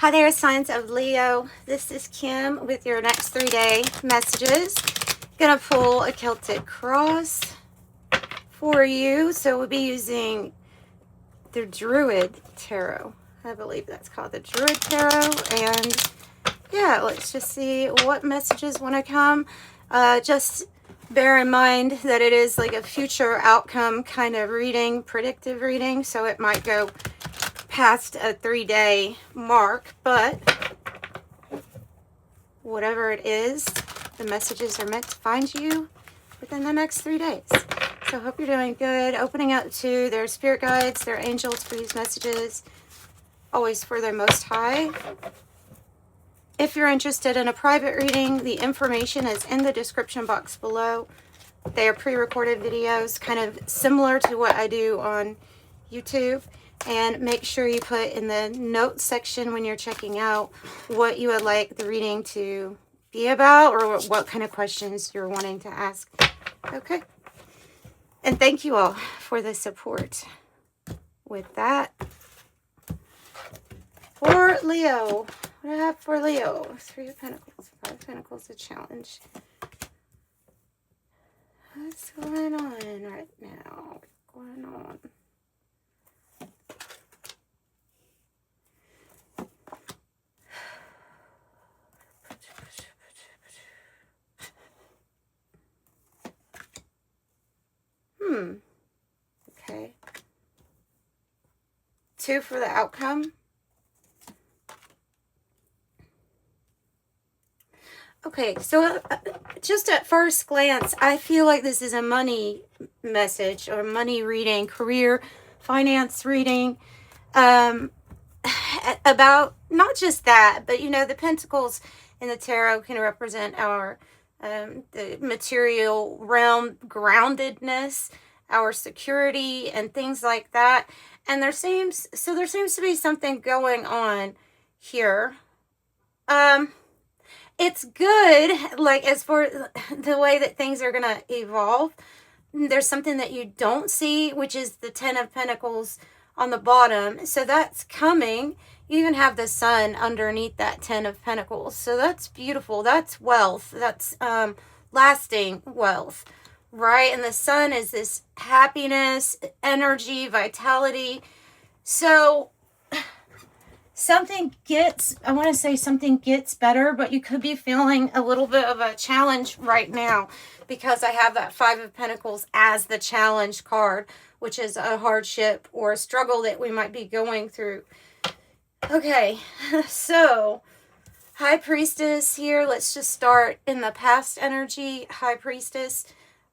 Hi there, signs of Leo. This is Kim with your next 3-day messages. Gonna pull a Celtic cross for you. So we'll be using the Druid tarot. I believe that's called the Druid tarot. And yeah, let's just see what messages want to come. Just bear in mind that it is like a future outcome kind of reading, predictive reading. So it might go past a 3-day mark, but whatever it is, the messages are meant to find you within the next 3 days. So hope you're doing good. Opening up to their spirit guides, their angels for these messages, always for their most high. If you're interested in a private reading, the information is in the description box below. They are pre-recorded videos, kind of similar to what I do on YouTube. And make sure you put in the notes section when you're checking out what you would like the reading to be about or what kind of questions you're wanting to ask. Okay. And thank you all for the support. With that, for Leo, what do I have for Leo? 3 of Pentacles, 5 of Pentacles, a challenge. What's going on right now? What's going on? Okay. 2 for the outcome. Okay, so just at first glance, I feel like this is a money message or money reading, career, finance reading, about not just that, but you know, the pentacles in the tarot can represent our the material realm, groundedness, our security, and things like that. And there seems to be something going on here. It's good, like as for the way that things are going to evolve. There's something that you don't see, which is the 10 of Pentacles on the bottom. So that's coming. You even have the sun underneath that 10 of Pentacles. So that's beautiful. That's wealth. That's lasting wealth, right? And the sun is this happiness, energy, vitality. So something gets better, but you could be feeling a little bit of a challenge right now because I have that 5 of Pentacles as the challenge card, which is a hardship or a struggle that we might be going through. Okay, so High Priestess here. Let's just start in the past energy. High Priestess,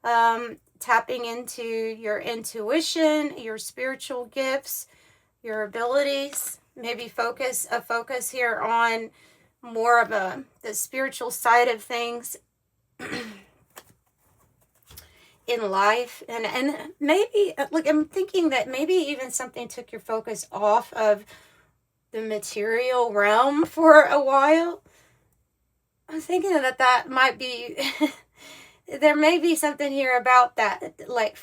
tapping into your intuition, your spiritual gifts, your abilities. Maybe focus here on more of the spiritual side of things in life. And maybe, like, I'm thinking that maybe even something took your focus off of the material realm for a while. I'm thinking that might be, there may be something here about that, like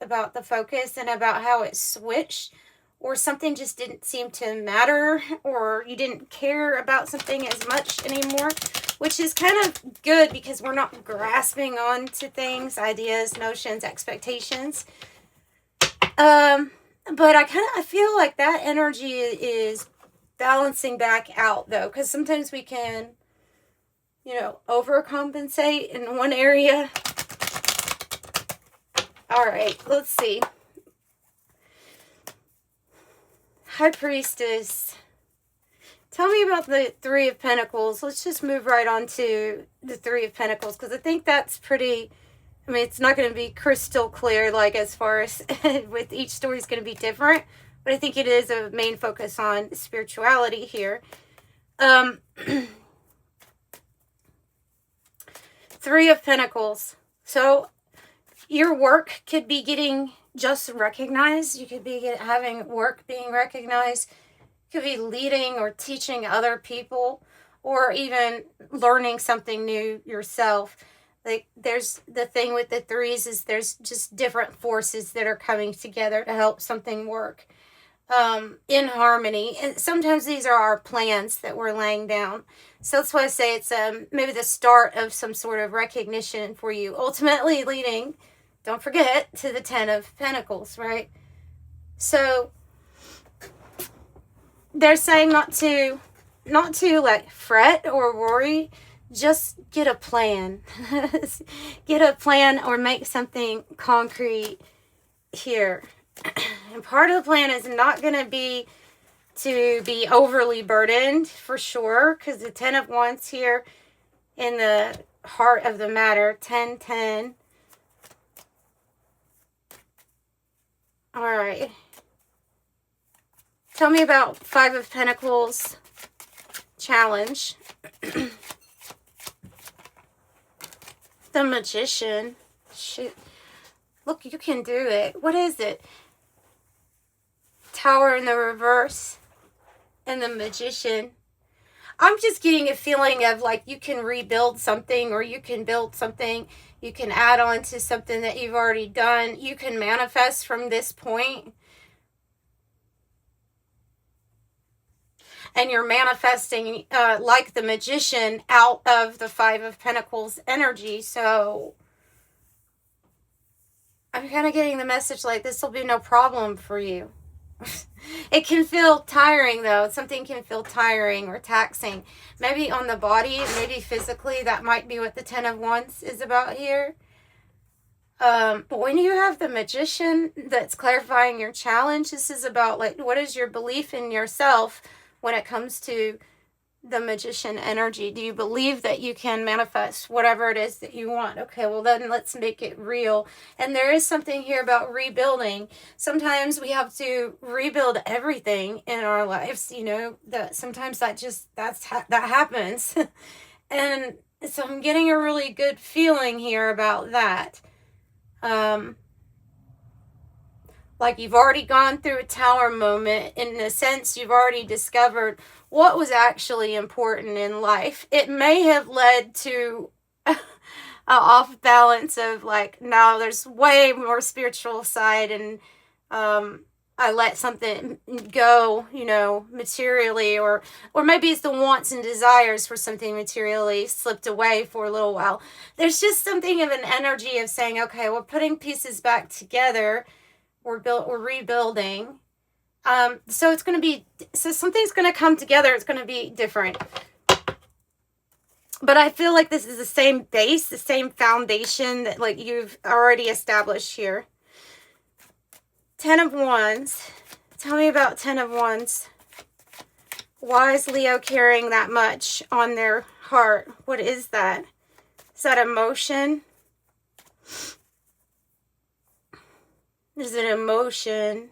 about the focus and about how it switched. Or something just didn't seem to matter, or you didn't care about something as much anymore, which is kind of good because we're not grasping on to things, ideas, notions, expectations. But I feel like that energy is balancing back out, though, because sometimes we can, you know, overcompensate in one area. All right, let's see. High Priestess, tell me about the 3 of Pentacles. Let's just move right on to the 3 of Pentacles, because I think that's pretty, I mean, it's not going to be crystal clear, like as far as with each story is going to be different, but I think it is a main focus on spirituality here. 3 of Pentacles. So your work could be getting just recognized. You could be having work being recognized. You could be leading or teaching other people, or even learning something new yourself. Like, there's the thing with the 3s is there's just different forces that are coming together to help something work. in harmony. And sometimes these are our plans that we're laying down. So that's why I say it's maybe the start of some sort of recognition for you, ultimately leading, don't forget, to the 10 of Pentacles, right? So they're saying not to like fret or worry, just get a plan. Get a plan or make something concrete here. And part of the plan is not going to be overly burdened, for sure, because the 10 of Wands here in the heart of the matter, 10-10. All right. Tell me about 5 of Pentacles challenge. The Magician. Shoot. Look, you can do it. What is it? Tower in the reverse and the Magician. I'm just getting a feeling of like you can rebuild something, or you can build something. You can add on to something that you've already done. You can manifest from this point. And you're manifesting like the Magician out of the 5 of Pentacles energy. So I'm kind of getting the message like this will be no problem for you. It can feel tiring, though. Something can feel tiring or taxing. Maybe on the body, maybe physically. That might be what the 10 of Wands is about here. But when you have the Magician that's clarifying your challenge, this is about like, what is your belief in yourself when it comes to the Magician energy? Do you believe that you can manifest whatever it is that you want? Okay, well then let's make it real. And there is something here about rebuilding. Sometimes we have to rebuild everything in our lives, you know, that sometimes that happens. And so I'm getting a really good feeling here about that. Like you've already gone through a tower moment. In a sense, you've already discovered what was actually important in life. It may have led to an off balance of like, no, there's way more spiritual side, and I let something go, you know, materially, or maybe it's the wants and desires for something materially slipped away for a little while. There's just something of an energy of saying, okay, we're putting pieces back together. We're rebuilding. So it's going to be, so something's going to come together. It's going to be different. But I feel like this is the same base, the same foundation that like you've already established here. 10 of Wands. Tell me about 10 of Wands. Why is Leo carrying that much on their heart? What is that? Is that emotion? Is it emotion?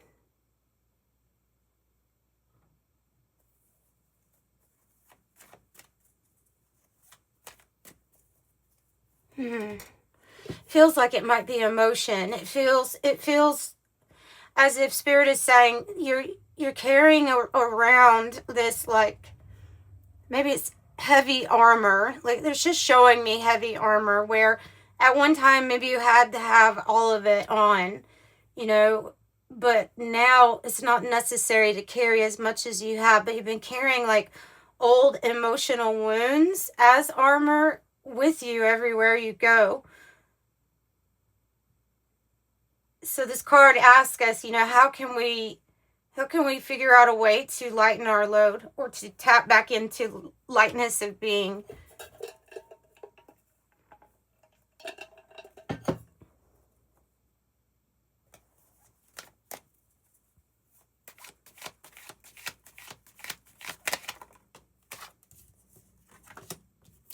Feels like it might be emotion. It feels as if Spirit is saying you're carrying around this, like, maybe it's heavy armor. Like, there's just showing me heavy armor where at one time maybe you had to have all of it on, you know, but now it's not necessary to carry as much as you have, but you've been carrying like old emotional wounds as armor with you everywhere you go. So this card asks us, you know, how can we figure out a way to lighten our load, or to tap back into lightness of being?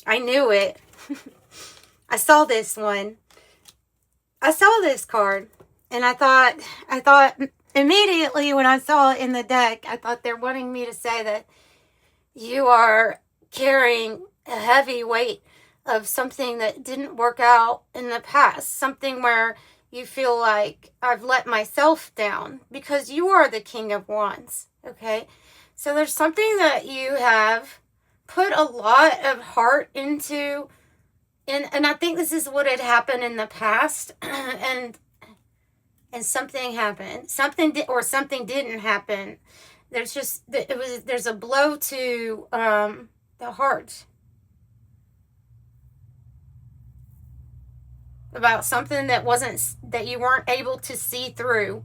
I knew it. I saw this one. I saw this card, and I thought immediately when I saw it in the deck, I thought they're wanting me to say that you are carrying a heavy weight of something that didn't work out in the past. Something where you feel like I've let myself down, because you are the King of Wands, okay? So there's something that you have put a lot of heart into, and I think this is what had happened in the past. And and something happened. Something did, or something didn't happen. There's a blow to the heart about something that you weren't able to see through.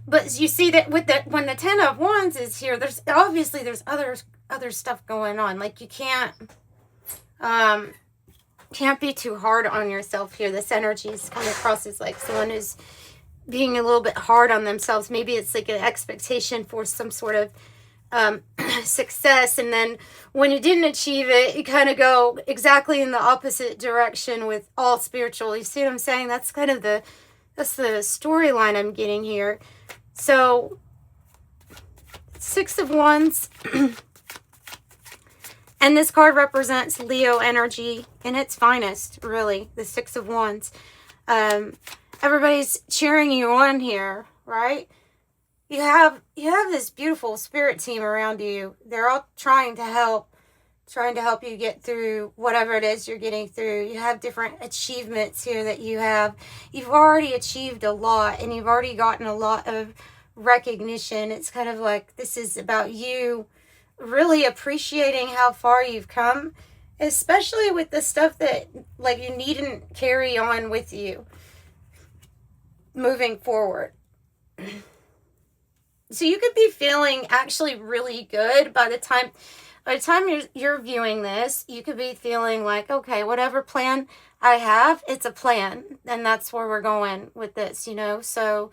But you see that when the 10 of Wands is here, there's other stuff going on. Like, you can't be too hard on yourself here. This energy is coming across as like someone who's being a little bit hard on themselves. Maybe it's like an expectation for some sort of success, and then when you didn't achieve it, you kind of go exactly in the opposite direction with all spiritual. You see what I'm saying? That's kind of that's the storyline I'm getting here. So 6 of Wands and this card represents Leo energy in its finest, really. The 6 of Wands. Everybody's cheering you on here, right? You have this beautiful spirit team around you. They're all trying to help you get through whatever it is you're getting through. You have different achievements here that you've already achieved a lot, and you've already gotten a lot of recognition. It's kind of like this is about you really appreciating how far you've come, especially with the stuff that like you needn't carry on with you moving forward. So you could be feeling actually really good by the time you're viewing this. You could be feeling like, okay, whatever plan I have, it's a plan, and that's where we're going with this, you know. So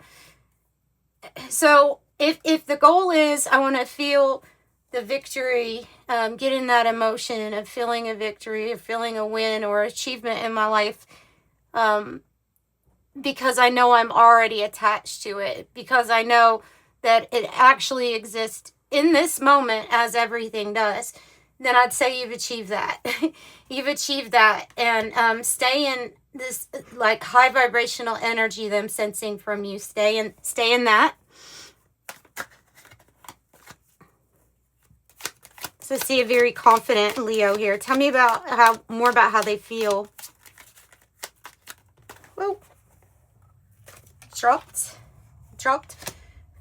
if the goal is I want to feel the victory, getting that emotion of feeling a victory or feeling a win or achievement in my life, because I know I'm already attached to it, because I know that it actually exists in this moment as everything does, then I'd say you've achieved that. You've achieved that. And stay in this like high vibrational energy that I'm sensing from you. Stay in that. So see a very confident Leo here. Tell me more about how they feel. Whoa. Dropped.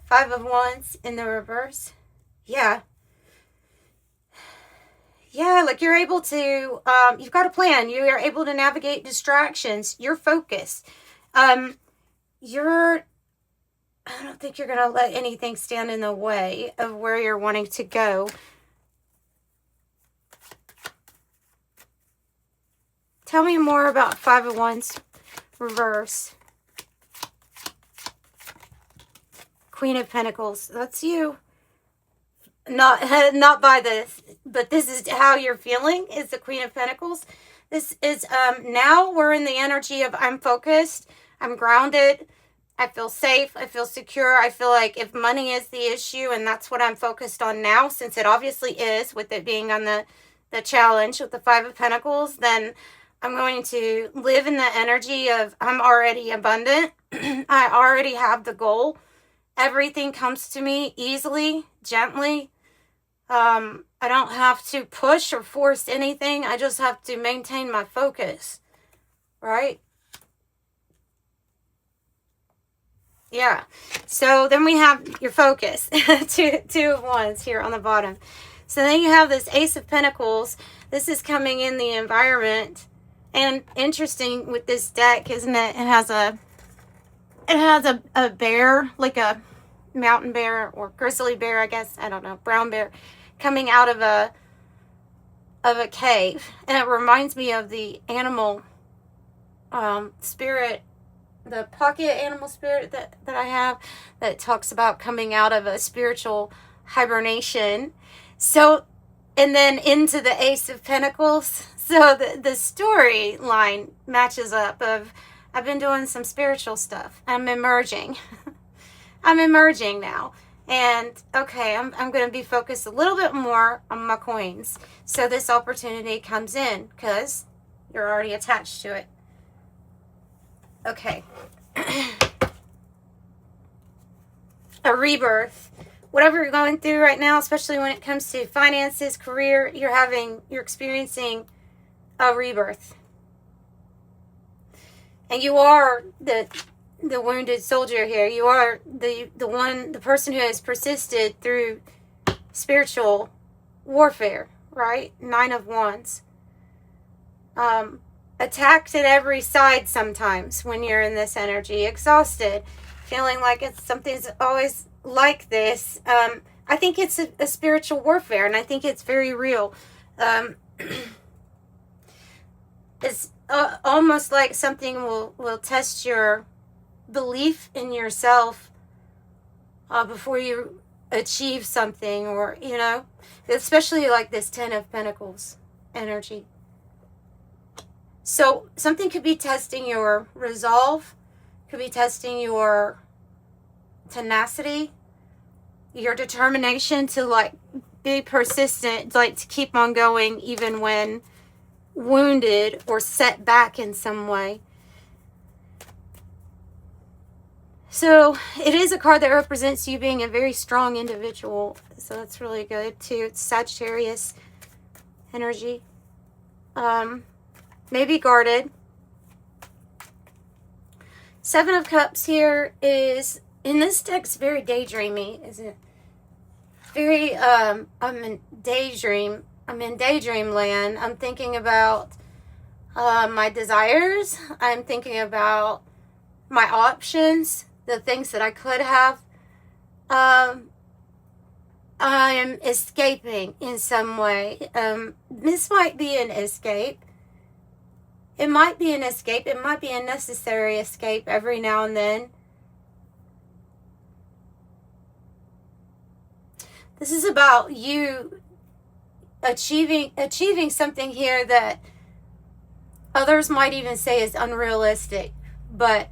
5 of Wands in the reverse. Yeah, like you're able to, you've got a plan. You are able to navigate distractions. You're focused. I don't think you're going to let anything stand in the way of where you're wanting to go. Tell me more about 5 of Wands reverse. Queen of Pentacles. That's you. Not by this, but this is how you're feeling, is the Queen of Pentacles. This is, now we're in the energy of I'm focused, I'm grounded, I feel safe, I feel secure. I feel like if money is the issue, and that's what I'm focused on now, since it obviously is, with it being on the challenge with the 5 of Pentacles, then I'm going to live in the energy of I'm already abundant. I already have the goal. Everything comes to me easily, gently. I don't have to push or force anything. I just have to maintain my focus, right? Yeah. So then we have your focus. two of Wands here on the bottom. So then you have this Ace of Pentacles. This is coming in the environment. And interesting with this deck, isn't it? It has a bear, like a mountain bear or grizzly bear, I guess. I don't know. Brown bear coming out of a cave. And it reminds me of the animal spirit, the pocket animal spirit that I have, that talks about coming out of a spiritual hibernation. So, and then into the Ace of Pentacles. So the storyline matches up of I've been doing some spiritual stuff. I'm emerging. I'm emerging now. And okay, I'm going to be focused a little bit more on my coins. So this opportunity comes in because you're already attached to it. Okay. A rebirth. Whatever you're going through right now, especially when it comes to finances, career, you're experiencing a rebirth. And you are the wounded soldier here. You are the person who has persisted through spiritual warfare, right? 9 of Wands. Attacked at every side sometimes when you're in this energy, exhausted, feeling like something's always like this. I think it's a spiritual warfare, and I think it's very real. It's almost like something will test your belief in yourself before you achieve something, or, you know, especially like this 10 of Pentacles energy. So something could be testing your resolve, could be testing your tenacity, your determination to like be persistent, like to keep on going even when wounded or set back in some way. So it is a card that represents you being a very strong individual. So that's really good too. It's Sagittarius energy. Maybe guarded. 7 of Cups here is, in this deck's very daydreamy, isn't it? Very, I'm in daydream land. I'm thinking about my desires. I'm thinking about my options, the things that I could have. I am escaping in some way. This might be an escape. It might be an escape. It might be a necessary escape every now and then. This is about you achieving something here that others might even say is unrealistic. But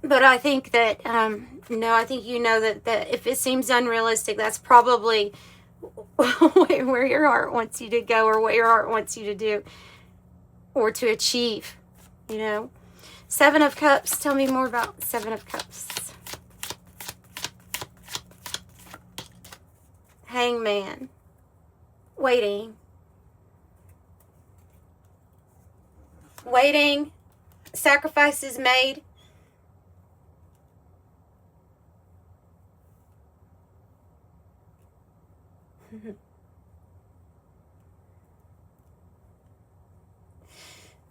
I think that, no, I think you know that if it seems unrealistic, that's probably where your heart wants you to go, or what your heart wants you to do or to achieve, you know. 7 of Cups. Tell me more about 7 of Cups. Hangman. Waiting. Waiting. Sacrifices made.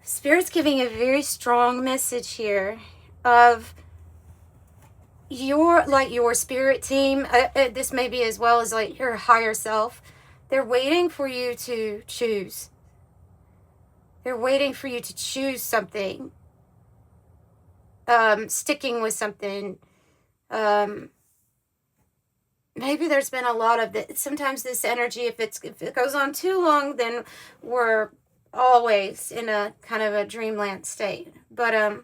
Spirit's giving a very strong message here of your spirit team. This may be as well as like your higher self. They're waiting for you to choose. They're waiting for you to choose something. Sticking with something. Maybe there's been a lot of that. Sometimes this energy, if it goes on too long, then we're always in a kind of a dreamland state. But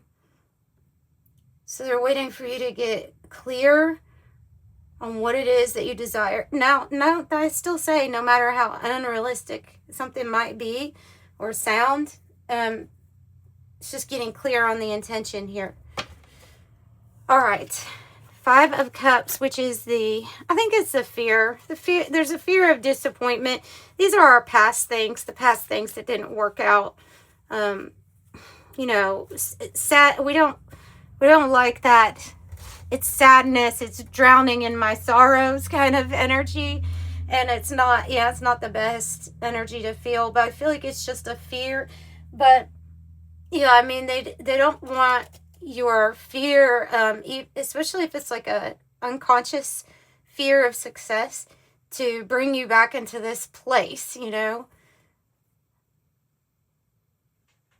so they're waiting for you to get clear on what it is that you desire. Now, I still say, no matter how unrealistic something might be or sound, it's just getting clear on the intention here. All right. 5 of Cups, which is I think it's the fear. There's a fear of disappointment. These are our past things, the past things that didn't work out. You know, it's sad. We don't like that. It's sadness. It's drowning in my sorrows kind of energy. And it's not the best energy to feel, but I feel like it's just a fear. But yeah, I mean, they don't want your fear, especially if it's like a unconscious fear of success, to bring you back into this place, you know.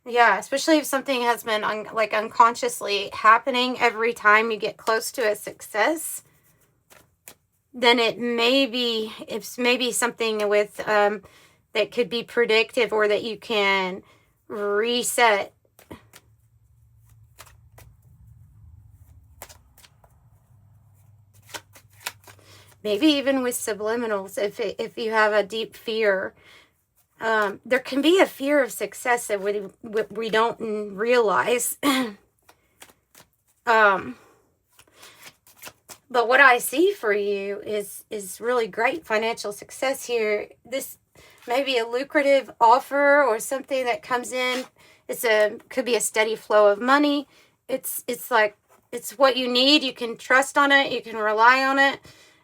Yeah, especially if something has been unconsciously happening every time you get close to a success, then it's maybe something with that could be predictive, or that you can reset. Maybe even with subliminals, if you have a deep fear. There can be a fear of success that we don't realize. But what I see for you is really great financial success here. This may be a lucrative offer or something that comes in. Could be a steady flow of money. it's like, it's what you need. You can trust on it. You can rely on it.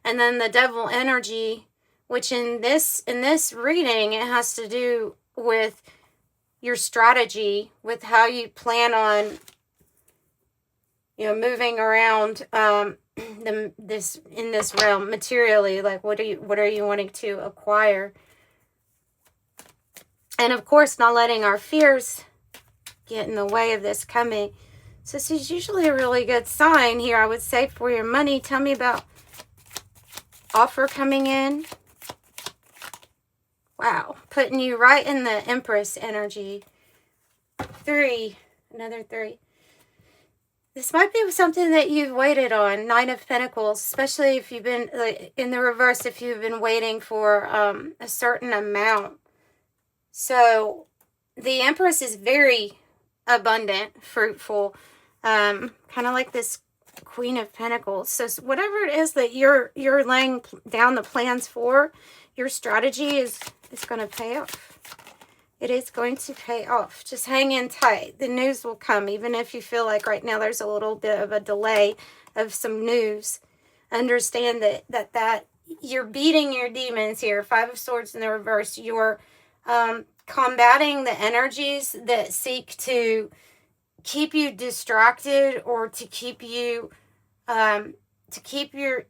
And then the devil energy, which in this reading, it has to do with your strategy, with how you plan on, moving around in this realm materially. Like, what are you wanting to acquire? And of course, not letting our fears get in the way of this coming. So this is usually a really good sign here, I would say, for your money. Tell me about offer coming in. Wow, putting you right in the Empress energy. 3, another 3. This might be something that you've waited on. 9 of Pentacles, especially if you've been, like, in the reverse, if you've been waiting for a certain amount. So the Empress is very abundant, fruitful, kind of like this Queen of Pentacles. So whatever it is that you're laying down the plans for, your strategy is going to pay off. It is going to pay off. Just hang in tight. The news will come, even if you feel like right now there's a little bit of a delay of some news. Understand that you're beating your demons here. 5 of Swords in the reverse. You're combating the energies that seek to keep you distracted, or to keep you to keep your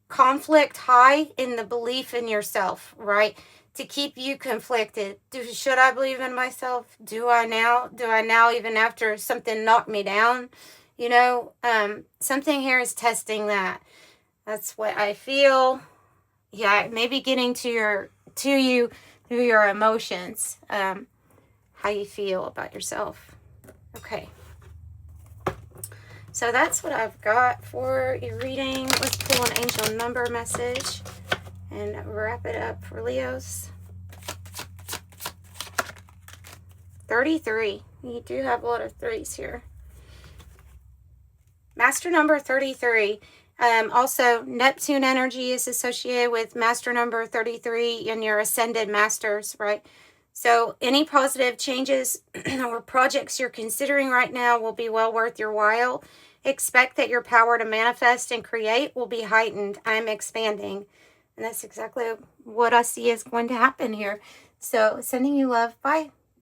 conflict high in the belief in yourself, right? To keep you conflicted. Should I believe in myself? Do I now? Do I now, even after something knocked me down? Something here is testing that. That's what I feel. Yeah, maybe getting to you through your emotions. How you feel about yourself. Okay. So that's what I've got for your reading. Let's pull an angel number message and wrap it up for Leos. 33. You do have a lot of 3s here. Master number 33. Also, Neptune energy is associated with master number 33 and your ascended masters, right? So any positive changes or projects you're considering right now will be well worth your while. Expect that your power to manifest and create will be heightened. I'm expanding. And that's exactly what I see is going to happen here. So sending you love. Bye.